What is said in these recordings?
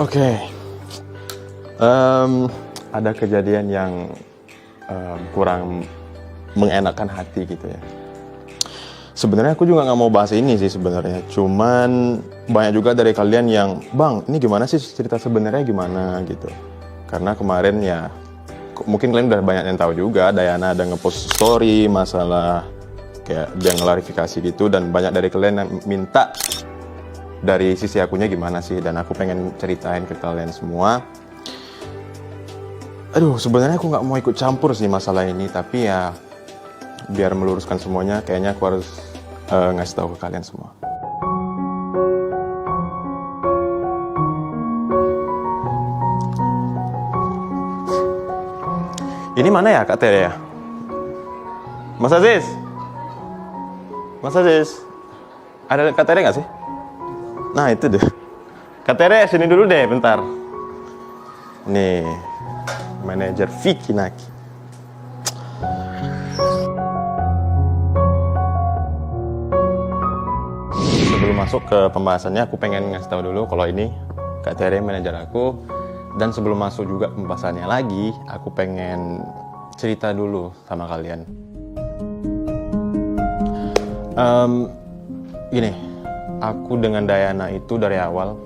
Oke. Ada kejadian yang kurang mengenakan hati gitu ya. Sebenarnya aku juga nggak mau bahas ini sih sebenarnya. Cuman banyak juga dari kalian yang, Bang, ini gimana sih cerita sebenarnya gimana gitu. Karena kemarin ya, mungkin kalian udah banyak yang tahu juga, Dayana ada ngepost story masalah kayak dia ngelarifikasi gitu, dan banyak dari kalian yang minta dari sisi akunya gimana sih, dan aku pengen ceritain ke kalian semua. Aduh, sebenarnya aku nggak mau ikut campur sih masalah ini, tapi ya biar meluruskan semuanya, kayaknya aku harus ngasih tahu ke kalian semua. Ini mana ya Kak Tere ya? Mas Aziz? Mas Aziz? Ada Kak Tere nggak sih? Nah itu deh. Kak Tere sini dulu deh bentar. Nih, manajer Vicky Naki. Sebelum masuk ke pembahasannya, aku pengen ngasih tahu dulu kalau ini Kak Tere manajer aku. Dan sebelum masuk juga pembahasannya lagi, aku pengen cerita dulu sama kalian. Gini, aku dengan Dayana itu dari awal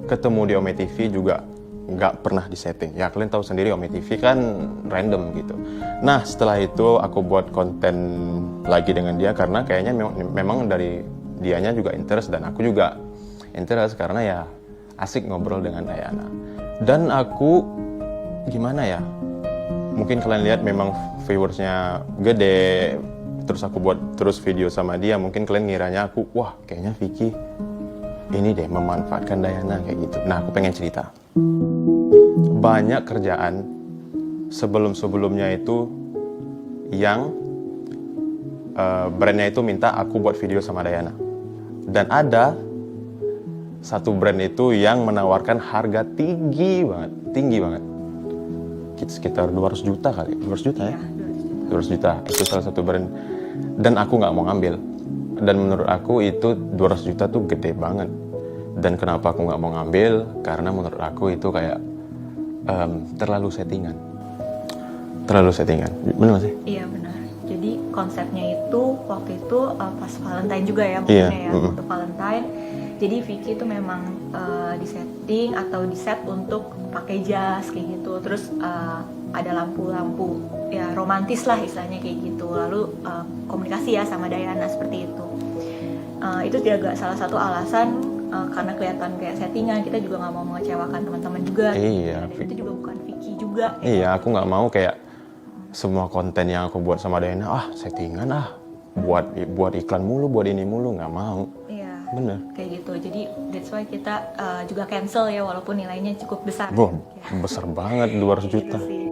ketemu di Ome TV juga nggak pernah disetting. Ya kalian tahu sendiri Ome TV kan random gitu. Nah setelah itu aku buat konten lagi dengan dia karena kayaknya memang dari dianya juga interest dan aku juga interest karena ya asik ngobrol dengan Dayana. Dan aku gimana ya, mungkin kalian lihat memang viewersnya gede, terus aku buat terus video sama dia, mungkin kalian ngiranya aku, wah kayaknya Vicky ini deh memanfaatkan Dayana kayak gitu. Nah aku pengen cerita, banyak kerjaan sebelum-sebelumnya itu yang brandnya itu minta aku buat video sama Dayana. Dan ada satu brand itu yang menawarkan harga tinggi banget. Sekitar 200 juta kali, 200 juta ya? 200 juta, itu salah satu brand. Dan aku nggak mau ngambil. Dan menurut aku itu 200 juta tuh gede banget. Dan kenapa aku nggak mau ngambil? Karena menurut aku itu kayak terlalu settingan. Benar nggak sih? Iya benar. Jadi konsepnya itu waktu itu pas Valentine juga ya mungkin ya untuk Valentine. Jadi Vicky itu memang disetting atau diset untuk pakai jas kayak gitu. Terus ada lampu-lampu ya romantis lah istilahnya kayak gitu. Lalu komunikasi ya sama Dayana seperti itu. Itu juga salah satu alasan karena kelihatan kayak settingan, kita juga nggak mau mengecewakan teman-teman juga. Iya. Dan itu juga bukan Vicky juga. Iya, aku nggak mau kayak semua konten yang aku buat sama Dayana, settingan buat iklan mulu, buat ini mulu, nggak mau. Iya. Bener. Kayak gitu. Jadi that's why kita juga cancel ya walaupun nilainya cukup besar. Boh, ya. Besar banget 200 juta. Gitu sih.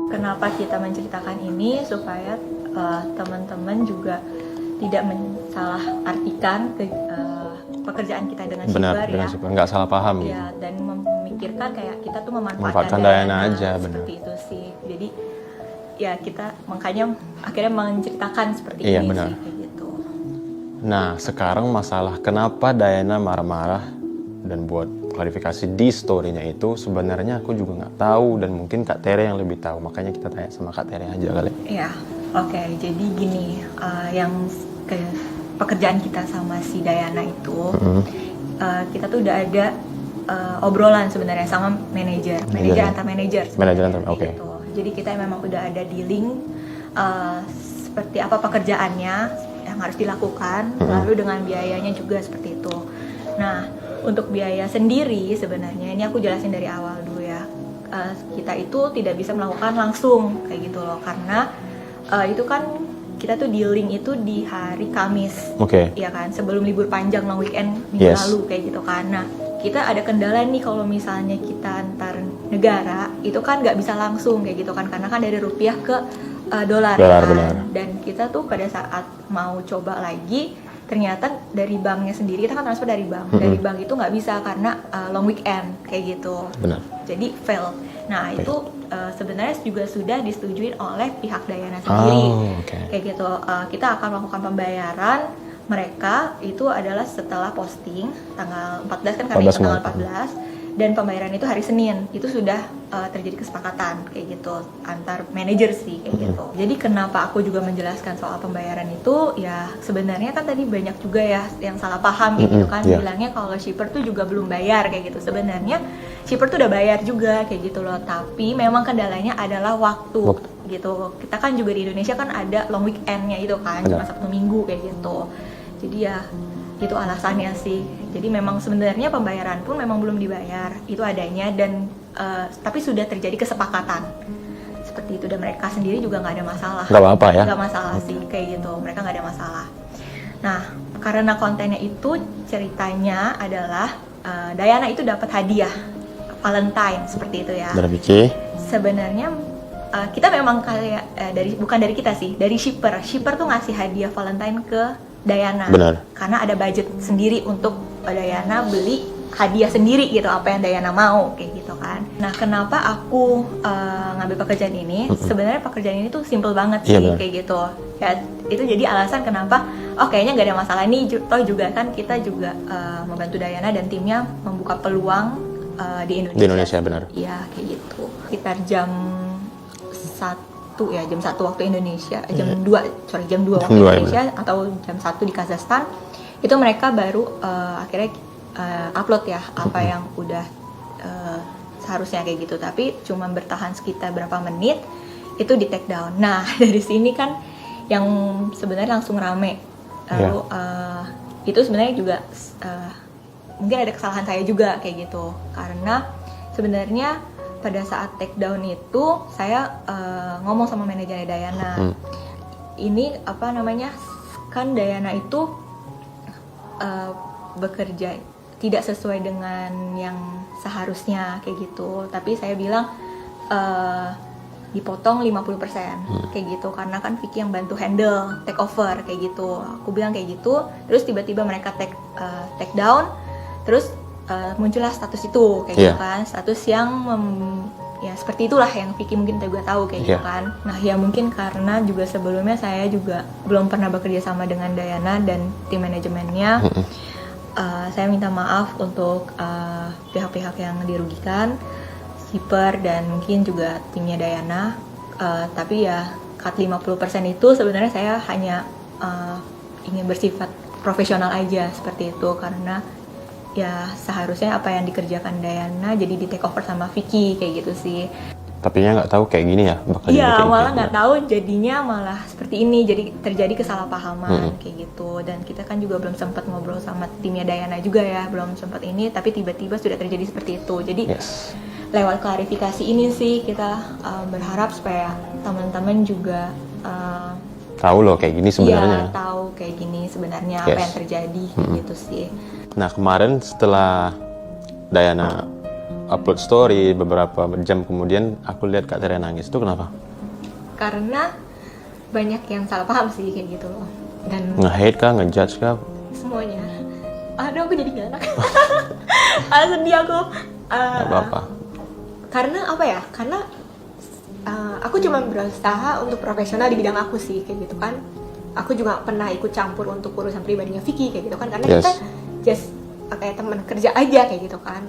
Kenapa kita menceritakan ini supaya teman-teman juga tidak mensalah artikan pekerjaan kita dengan Shipbar ya. Nggak salah paham gitu. Ya, dan memikirkan kayak kita tuh memanfaatkan Dayana aja, bener. seperti itu sih. Jadi ya kita makanya akhirnya menceritakan seperti Iya, ini benar. sih kayak gitu. Nah, sekarang masalah kenapa Dayana marah-marah dan buat klarifikasi di story-nya itu sebenarnya aku juga nggak tahu dan mungkin Kak Tere yang lebih tahu. Makanya kita tanya sama Kak Tere aja kali. Iya, oke. Jadi gini, yang pekerjaan kita sama si Dayana itu, kita tuh udah ada obrolan sebenarnya sama manajer antar manajer. Oke. Gitu. Jadi kita memang udah ada dealing seperti apa pekerjaannya yang harus dilakukan, lalu dengan biayanya juga seperti itu. Nah, untuk biaya sendiri sebenarnya ini aku jelasin dari awal dulu ya. Kita itu tidak bisa melakukan langsung kayak gitu loh, karena itu kan kita tuh dealing itu di hari Kamis, ya kan, sebelum libur panjang long weekend minggu lalu kayak gitu kan. Nah, kita ada kendala nih kalau misalnya kita antar negara itu kan nggak bisa langsung kayak gitu kan, karena kan dari rupiah ke dolar kan. Benar. Dan kita tuh pada saat mau coba lagi ternyata dari banknya sendiri, kita kan transfer dari bank, dari bank itu nggak bisa karena long weekend kayak gitu. Benar. Jadi fail. Nah itu sebenarnya juga sudah disetujui oleh pihak Dayana sendiri. Kayak gitu. Kita akan melakukan pembayaran mereka itu adalah setelah posting tanggal 14 kan, kami tanggal 14, dan pembayaran itu hari Senin. Itu sudah terjadi kesepakatan kayak gitu antar manajer sih kayak gitu. Jadi kenapa aku juga menjelaskan soal pembayaran itu, ya sebenarnya kan tadi banyak juga ya yang salah paham gitu kan, bilangnya kalau shipper tuh juga belum bayar kayak gitu. Sebenarnya shipper tuh udah bayar juga kayak gitu loh, tapi memang kendalanya adalah waktu gitu. Kita kan juga di Indonesia kan ada long weekendnya itu kan, cuma Sabtu Minggu kayak gitu. Jadi ya itu alasannya sih. Jadi memang sebenarnya pembayaran pun memang belum dibayar, itu adanya, dan tapi sudah terjadi kesepakatan seperti itu, dan mereka sendiri juga nggak ada masalah. Nggak apa-apa ya? Nggak masalah sih kayak gitu, mereka nggak ada masalah. Nah, karena kontennya itu ceritanya adalah Dayana itu dapat hadiah Valentine seperti itu ya. Dari Vicky. Sebenarnya kita memang kayak bukan dari kita sih, dari shipper. Shipper tuh ngasih hadiah Valentine ke Dayana. Benar. Karena ada budget sendiri untuk Dayana beli hadiah sendiri gitu, apa yang Dayana mau kayak gitu kan. Nah, kenapa aku ngambil pekerjaan ini? Sebenarnya pekerjaan ini tuh simple banget sih kayak gitu. Ya, itu jadi alasan kenapa kayaknya nggak ada masalah nih. Toh juga kan kita juga membantu Dayana dan timnya membuka peluang di Indonesia. Di Indonesia, benar. Iya, kayak gitu. Sekitar jam 1 ya, jam 1 waktu Indonesia, jam 2 waktu Indonesia, atau jam 1 di Kazakhstan. Itu mereka baru akhirnya upload ya apa yang udah seharusnya kayak gitu, tapi cuma bertahan sekitar berapa menit itu di take down. Nah, dari sini kan yang sebenarnya langsung rame. Lalu itu sebenarnya juga mungkin ada kesalahan saya juga kayak gitu, karena sebenarnya pada saat take down itu saya ngomong sama manajernya Dayana, ini apa namanya, kan Dayana itu bekerja tidak sesuai dengan yang seharusnya kayak gitu, tapi saya bilang dipotong 50% kayak gitu, karena kan Vicky yang bantu handle take over kayak gitu. Aku bilang kayak gitu, terus tiba-tiba mereka take down, terus muncullah status itu kayak gitu kan, status yang ya seperti itulah yang Vicky mungkin juga tahu kayak gitu kan. Nah, ya mungkin karena juga sebelumnya saya juga belum pernah bekerja sama dengan Dayana dan tim manajemennya. Saya minta maaf untuk pihak-pihak yang dirugikan, shipper dan mungkin juga timnya Dayana. Tapi ya cut 50% itu sebenarnya saya hanya ingin bersifat profesional aja seperti itu, karena ya seharusnya apa yang dikerjakan Dayana jadi di take over sama Vicky kayak gitu sih. Tapi nya nggak tahu kayak gini ya bakal. Iya, malah nggak tahu jadinya malah seperti ini, jadi terjadi kesalahpahaman kayak gitu. Dan kita kan juga belum sempat ngobrol sama timnya Dayana juga ya, belum sempat ini, tapi tiba-tiba sudah terjadi seperti itu. Jadi lewat klarifikasi ini sih kita berharap supaya teman-teman juga tahu loh kayak gini sebenarnya. Iya, tahu kayak gini sebenarnya apa yang terjadi gitu sih. Nah, kemarin setelah Dayana upload story, beberapa jam kemudian aku lihat Kak Tere nangis. Itu kenapa? Karena banyak yang salah paham sih kayak gitu loh. Dan nge-hate kah, ngejudge kah? Semuanya. Aduh, aku jadi gak enak. Sedih aku. Gak apa-apa. Karena apa ya? Karena aku cuma berusaha untuk profesional di bidang aku sih kayak gitu kan. Aku juga pernah ikut campur untuk urusan pribadinya Vicky kayak gitu kan, karena kita just kayak teman kerja aja kayak gitu kan.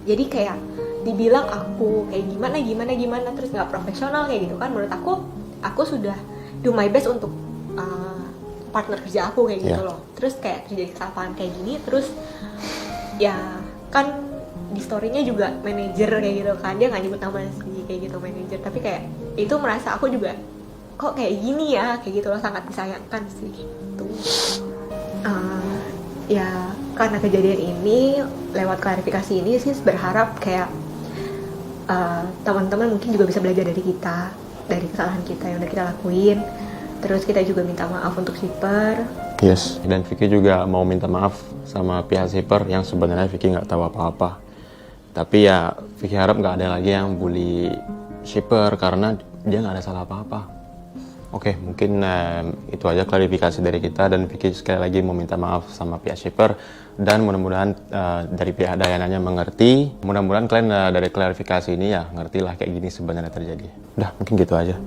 Jadi kayak dibilang aku kayak gimana terus nggak profesional kayak gitu kan. Menurut aku sudah do my best untuk partner kerja aku kayak gitu loh. Terus kayak terjadi kesalahan kayak gini, terus ya kan di story-nya juga manajer kayak gitu kan, dia nggak nyebut nama sih kayak gitu manajer, tapi kayak itu merasa aku juga kok kayak gini ya kayak gitu loh, sangat disayangkan sih gitu. Ya karena kejadian ini, lewat klarifikasi ini sih berharap kayak teman-teman mungkin juga bisa belajar dari kita, dari kesalahan kita yang udah kita lakuin. Terus kita juga minta maaf untuk shipper. Yes, dan Vicky juga mau minta maaf sama pihak shipper yang sebenarnya Vicky nggak tahu apa-apa. Tapi ya Vicky harap nggak ada lagi yang bully shipper karena dia nggak ada salah apa-apa. Oke, mungkin itu aja klarifikasi dari kita, dan Vicky sekali lagi mau minta maaf sama pihak shipper, dan mudah-mudahan dari pihak Dayananya mengerti. Mudah-mudahan kalian dari klarifikasi ini ya ngerti lah kayak gini sebenarnya terjadi. Udah, mungkin gitu aja.